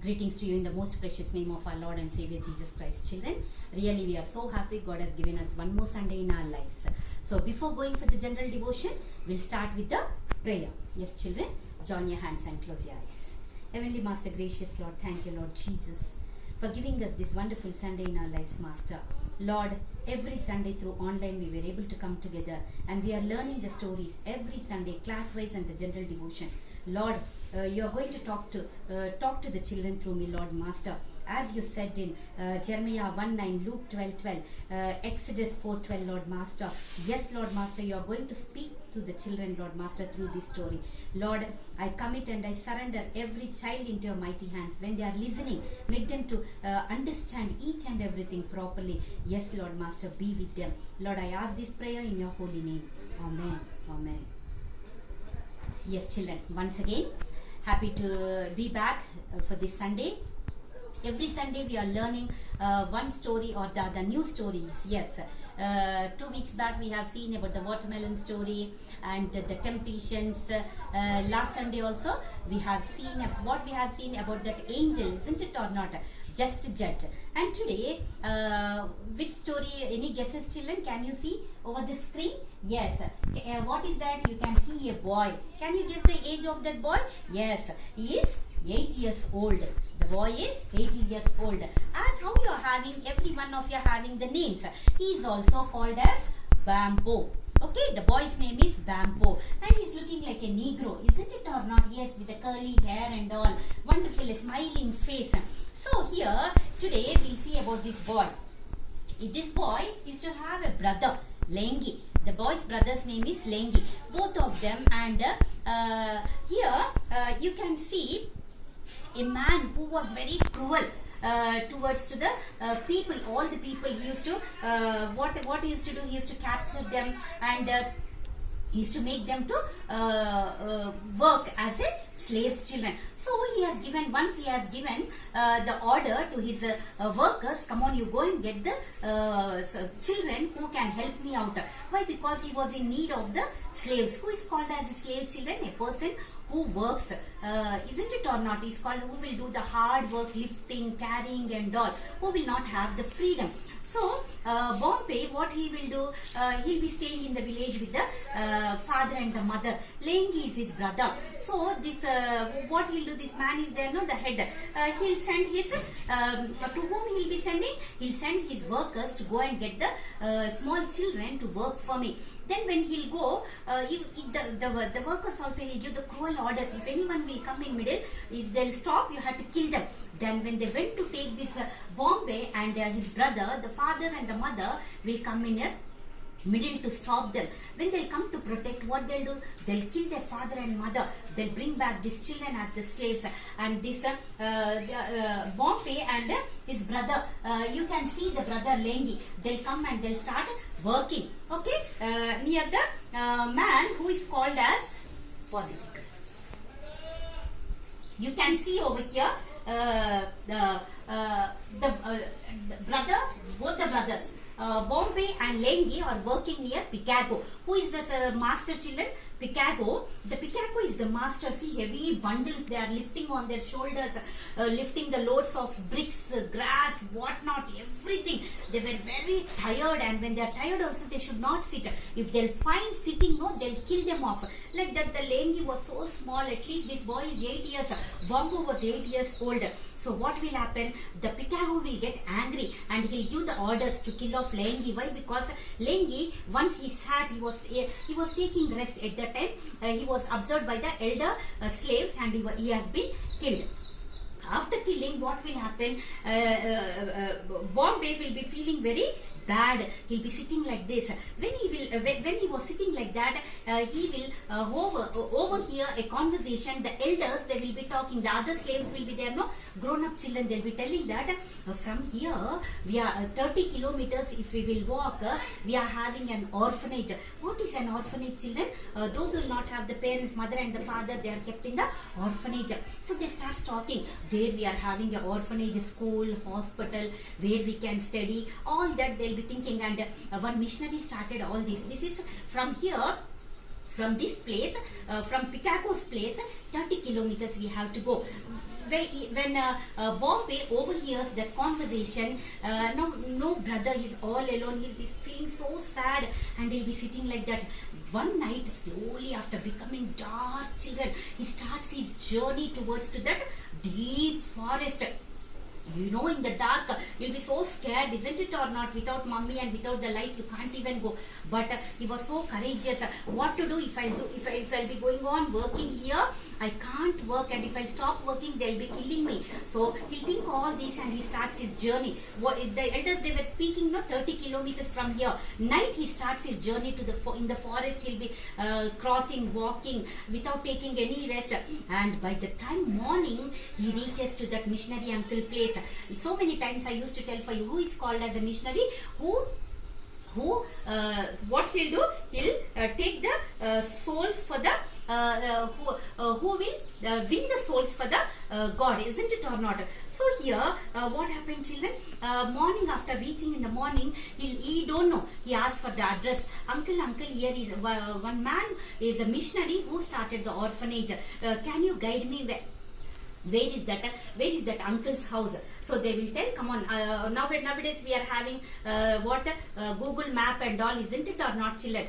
Greetings to you in the most precious name of our Lord and Savior Jesus Christ, children. Really, we are so happy God has given us one more Sunday in our lives. So, before going for the general devotion, we'll start with the prayer. Yes, children, join your hands and close your eyes. Heavenly Master, gracious Lord, thank you, Lord Jesus, for giving us this wonderful Sunday in our lives, Master. Lord, every Sunday through online we were able to come together and we are learning the stories every Sunday, class-wise and the general devotion. Lord, you are going to talk to the children through me, Lord Master. As you said in Jeremiah 1:9, Luke 12:12, Exodus 4:12, Lord Master. Yes, Lord Master, you are going to speak to the children, Lord Master, through this story. Lord, I commit and I surrender every child into your mighty hands. When they are listening, make them to understand each and everything properly. Yes, Lord Master, be with them. Lord, I ask this prayer in your holy name. Amen. Amen. Yes, children, once again, happy to be back for this Sunday. Every Sunday we are learning one story or the other, new stories. Yes, 2 weeks back we have seen about the watermelon story and the temptations. Last Sunday also we have seen what we have seen about that angel, isn't it or not? Just judge. And today, which story, any guesses, children? Can you see over the screen? Yes. What is that? You can see a boy. Can you guess the age of that boy? Yes, he is 8 years old. The boy is 80 years old. As how you are having, every one of you are having the names. He is also called as Bambo. Okay, the boy's name is Bambo and he's looking like a Negro, isn't it or not? Yes, with the curly hair and all. Wonderful, smiling face. So here, today we'll see about this boy. This boy is to have a brother, Lengi. The boy's brother's name is Lengi. Both of them, and here you can see a man who was very cruel towards to the people. All the people he used to what he used to do, he used to capture them and he used to make them to work as a slaves, children. So he has given, once he has given the order to his workers, come on, you go and get the children who can help me out. Why? Because he was in need of the slaves. Who is called as a slave, children? A person who works, isn't it or not? Is called who will do the hard work, lifting, carrying and all, who will not have the freedom. So, Bombay, what he will do, he'll be staying in the village with the father and the mother. Lengi is his brother. So, this, what he'll do, this man is there, no, the head. He'll send his, to whom he'll be sending? He'll send his workers to go and get the small children to work for me. Then when he'll go, the workers also, he'll give the cruel orders. If anyone will come in middle, if they'll stop, you have to kill them. Then when they went to take this Bombay and his brother, the father and the mother will come in a middle to stop them. When they'll come to protect, what they'll do? They'll kill their father and mother. They'll bring back these children as the slaves. And this Bombay and his brother, you can see the brother Lengi. They'll come and they'll start working. Okay, near the man who is called as Positive. You can see over here the brother, both the brothers, Bombay and Lengi are working near Picago. Who is this master, children? Picago. The Picago is the master. See, heavy bundles they are lifting on their shoulders, lifting the loads of bricks, grass, whatnot, everything. They were very tired, and when they are tired also they should not sit. If they'll find sitting, no, they'll kill them off. Like that, the Lengi was so small. At least this boy is 8 years. Bombo was 8 years old. So what will happen? The Picago will get angry and he'll give the orders to kill off Lengi. Why? Because Lengi, once he sat, he was taking rest at that time. He was observed by the elder slaves and he has been killed. After killing, what will happen? Bombay will be feeling very bad. He'll be sitting like this. When he was sitting like that, he will overhear a conversation. The elders, they will be talking. The other slaves will be there, no, grown-up children. They'll be telling that from here we are 30 kilometers. If we will walk, we are having an orphanage. What is an orphanage, children? Those who will not have the parents, mother and the father, they are kept in the orphanage. So they start talking. There we are having an orphanage, school, hospital, where we can study. All that they'll be thinking, and one missionary started all this. This is from here, from this place, from Picago's place, 30 kilometers we have to go. when Bombay overhears that conversation, no brother, he's all alone. He'll be feeling so sad, and he'll be sitting like that. One night, slowly after becoming dark, children, he starts his journey towards to that deep forest. You know, in the dark, you'll be so scared, isn't it or not? Without mummy and without the light, you can't even go. But he was so courageous. What to do if I'll be going on working here? I can't work, and if I stop working, they'll be killing me. So he'll think all this, and he starts his journey. The elders, they were speaking, 30 kilometers from here. Night, he starts his journey to in the forest. He'll be crossing, walking without taking any rest. And by the time morning, he reaches to that missionary uncle place. So many times I used to tell for you, who is called as a missionary, what he'll do, he'll take the souls for the who will win the souls for the God, isn't it or not? So here, what happened, children? Morning, after reaching in the morning, he don't know. He asked for the address. Uncle, here is one man is a missionary who started the orphanage. Can you guide me where is that uncle's house? So they will tell, come on, nowadays we are having Google map and all, isn't it or not, children?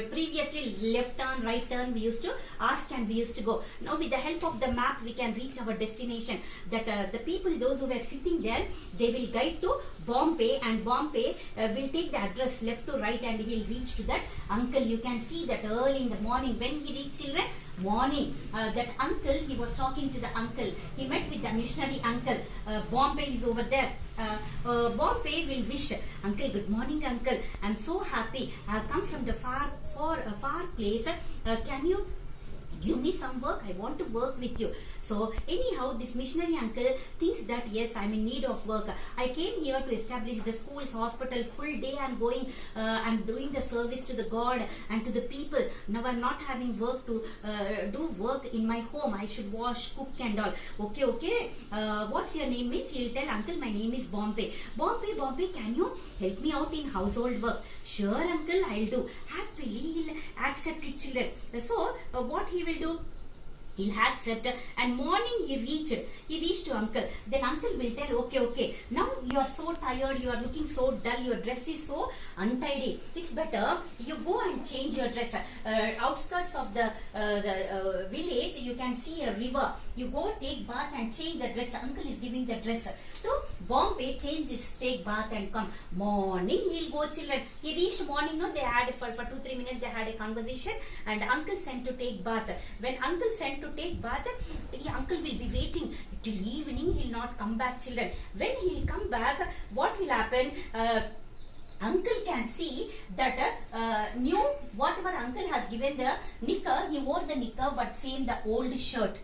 Previously, left turn, right turn, we used to ask and we used to go. Now with the help of the map, we can reach our destination. That the people, those who were sitting there, they will guide to Bombay, and Bombay will take the address left to right, and he will reach to that uncle. You can see that early in the morning, when he reached, children, morning, that uncle, he was talking to the uncle. He met with the missionary uncle. Bombay is over there. Bombay will wish, uncle, good morning, uncle. I'm so happy. I have come from the far place. Can you give me some work? I want to work with you. So anyhow, this missionary uncle thinks that yes, I'm in need of work. I came here to establish the schools, hospitals. Full day I'm going, I'm doing the service to the God and to the people. Now I'm not having work to do work in my home. I should wash, cook and all. Okay. What's your name? Means he'll tell, uncle, my name is Bombay. Bombay, can you help me out in household work? Sure, uncle, I'll do. Happily, he'll accept it, children. So what he will do? He'll accept, and morning he reached to uncle. Then uncle will tell, okay, now you are so tired, you are looking so dull, your dress is so untidy. It's better you go and change your dress. Outskirts of the village, you can see a river. You go take bath and change the dress. Uncle is giving the dress to Bombay, change his, take bath and come. Morning he'll go, children. He reached morning, they had for 2-3 minutes they had a conversation, and uncle sent to take bath. When uncle sent to take bath, the uncle will be waiting till evening. He'll not come back, children. When he'll come back, what will happen? Uncle can see that new whatever uncle has given the knicker, he wore the knicker, but the old shirt.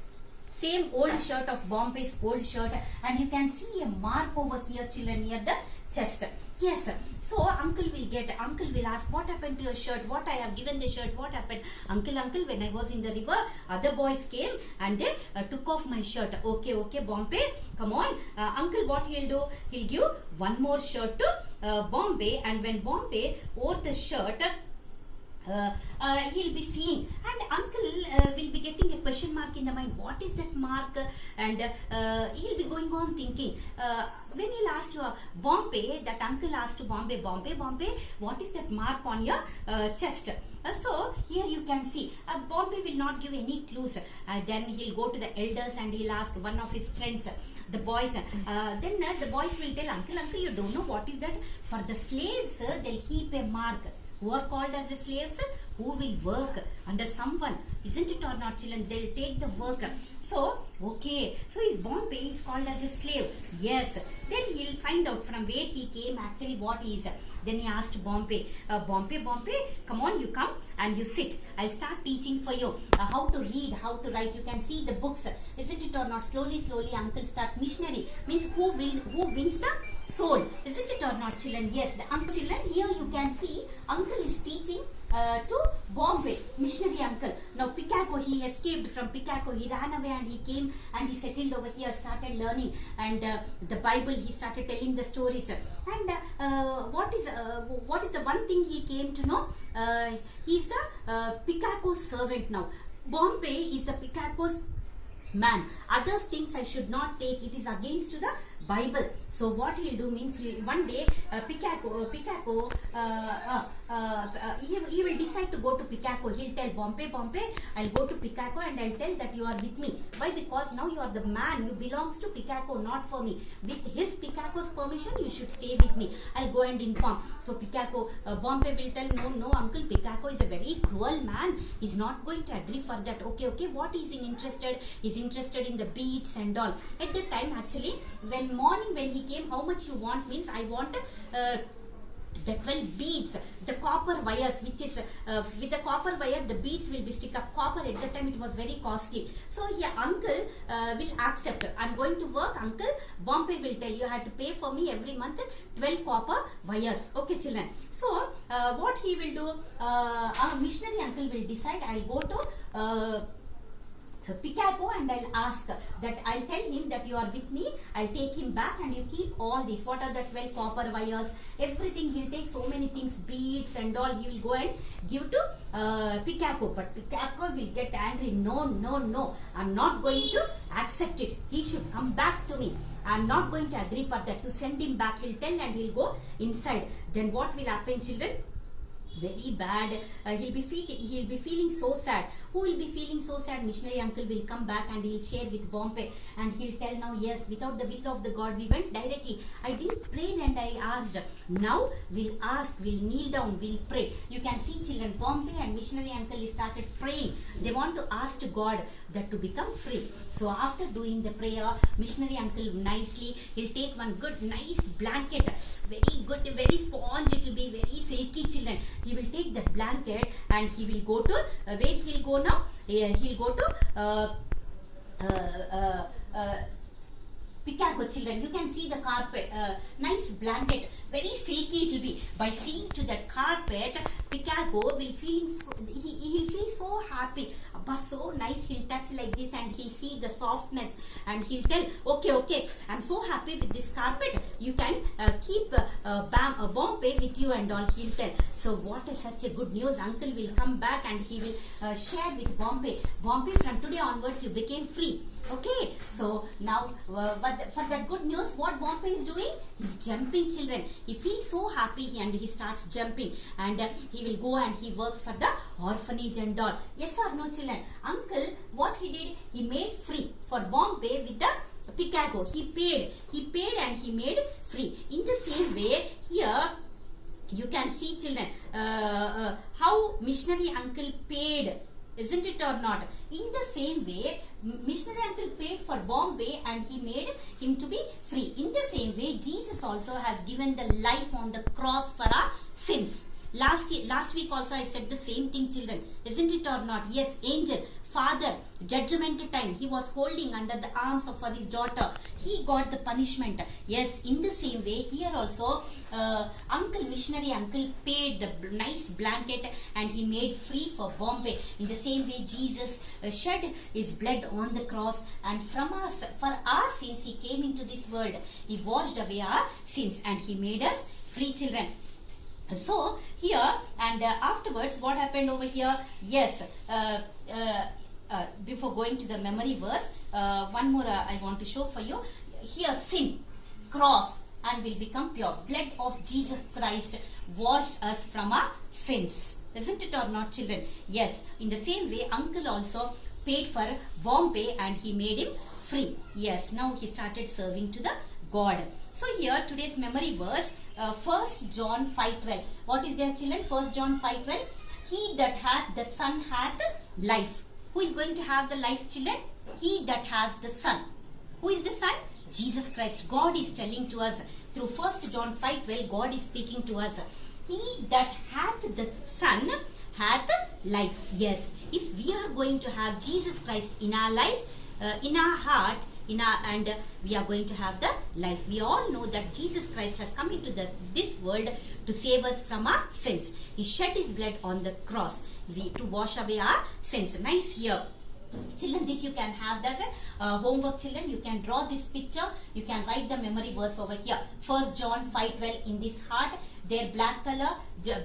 Same old shirt of Bombay's old shirt, and you can see a mark over here, children, near the chest. Yes, so uncle will ask, what happened to your shirt? What I have given the shirt, what happened? Uncle, when I was in the river, other boys came and they took off my shirt. Okay, Bombay, come on. Uncle, what he'll do? He'll give one more shirt to Bombay, and when Bombay wore the shirt, he'll be seeing, and uncle will be getting a question mark in the mind. What is that mark? And he'll be going on thinking. When he'll ask to Bombay, that uncle asked to Bombay, what is that mark on your chest? So here you can see, Bombay will not give any clues. Then he'll go to the elders and he'll ask one of his friends, the boys. Then the boys will tell, uncle, you don't know what is that? For the slaves, they'll keep a mark. Who are called as the slaves? Who will work under someone, isn't it or not, children? They'll take the work. So, okay. So, his Bombay is called as a slave. Yes. Then he'll find out from where he came, actually what he is. Then he asked Bombay, Bombay, come on, you come and you sit. I'll start teaching for you how to read, how to write. You can see the books, isn't it or not? Slowly, uncle starts. Missionary means who wins the soul, isn't it or not, children? Yes, the uncle, children, here you can see uncle is teaching to Bombay, missionary uncle. Now Picaco, he escaped from Picaco, he ran away and he came and he settled over here, started learning, and the Bible, he started telling the stories. And what is the one thing he came to know? He's the Picaco's servant now. Bombay is the Picaco's man. Others things I should not take. It is against to the Bible. So what he'll do means one day Picaco he will decide to go to Picaco. He'll tell Bombay, I'll go to Picaco and I'll tell that you are with me. Why? Because now you are the man. You belongs to Picaco, not for me. With his Picaco's permission, you should stay with me. I'll go and inform. So Picaco, Bombay will tell, no, uncle, Picaco is a very cruel man. He's not going to agree for that. Okay, what is he interested? He's interested in the beads and all. At that time, actually, when morning when he came, how much you want means I want the 12 beads, the copper wires, which is with the copper wire the beads will be stick up. Copper at that time it was very costly. So here uncle will accept. I'm going to work, uncle. Bombay will tell you have to pay for me every month 12 copper wires. Okay, children. So what he will do, our missionary uncle will decide. I'll go to Picaco and I'll ask that, I'll tell him that you are with me, I'll take him back and you keep all these, what are the 12 copper wires, everything. He'll take so many things, beads and all, he will go and give to Picaco. But Picaco will get angry. No, I'm not going to accept it. He should come back to me. I'm not going to agree for that. You send him back, he'll tell and he'll go inside. Then what will happen, children? Very bad. He'll be feeling so sad. Who will be feeling so sad? Missionary uncle will come back and he'll share with Bombay and he'll tell, now yes, without the will of the God we went directly. I didn't pray and I asked. Now we'll ask, we'll kneel down, we'll pray. You can see, children, Bombay and missionary uncle started praying. They want to ask to God that to become free. So after doing the prayer, missionary uncle nicely, he'll take one good nice blanket, very good, very sponge, it will be very silky, children. He will take that blanket and he will go to, where he'll go now? He'll go to Picaco, children. You can see the carpet, nice blanket, very silky it will be. By seeing to that carpet, Picaco will he'll feel so happy. But so nice, he'll touch like this and he'll feel the softness and he'll tell, okay, I'm so happy with this carpet. You can keep Bombay with you and all, he'll tell. So what is such a good news? Uncle will come back and he will share with Bombay. Bombay, from today onwards you became free. Okay, so now for that good news, what Bombay is doing? He's jumping, children. He feels so happy and he starts jumping and he will go and he works for the orphanage and all. Yes or no, children? Uncle, what he did? He made free for Bombay with the Picaco. He paid and he made free. In the same way, here you can see, children, how missionary uncle paid. Isn't it or not? In the same way, missionary uncle paid for Bombay and he made him to be free. In the same way, Jesus also has given the life on the cross for our sins. Last week also I said the same thing, children. Isn't it or not? Yes, angel, father, judgment time, he was holding under the arms for his daughter. He got the punishment. Yes, in the same way, here also, missionary uncle paid the nice blanket and he made free for Bombay. In the same way, Jesus shed his blood on the cross and for our sins, he came into this world. He washed away our sins and he made us free, children. So here and afterwards, what happened over here? Yes, before going to the memory verse, one more I want to show for you. Here, sin, cross, and will become pure. Blood of Jesus Christ washed us from our sins. Isn't it or not, children? Yes. In the same way, uncle also paid for Bombay and he made him free. Yes. Now he started serving to the God. So here, today's memory verse, 1 John 5:12. What is there, children? 1 John 5:12. He that hath the Son hath life. Who is going to have the life, children? He that has the Son. Who is the Son? Jesus Christ. God is telling to us through 1 John 5:12. God is speaking to us. He that hath the Son hath life. Yes. If we are going to have Jesus Christ in our life, in our heart, and we are going to have the life. We all know that Jesus Christ has come into this world to save us from our sins. He shed his blood on the cross to wash away our sins. Nice here. Children, this you can have as a homework, children. You can draw this picture. You can write the memory verse over here. 1 John 5:12 in this heart. Their black color,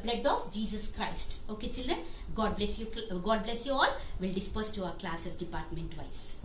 blood of Jesus Christ. Okay, children. God bless you. God bless you all. We'll disperse to our classes department wise.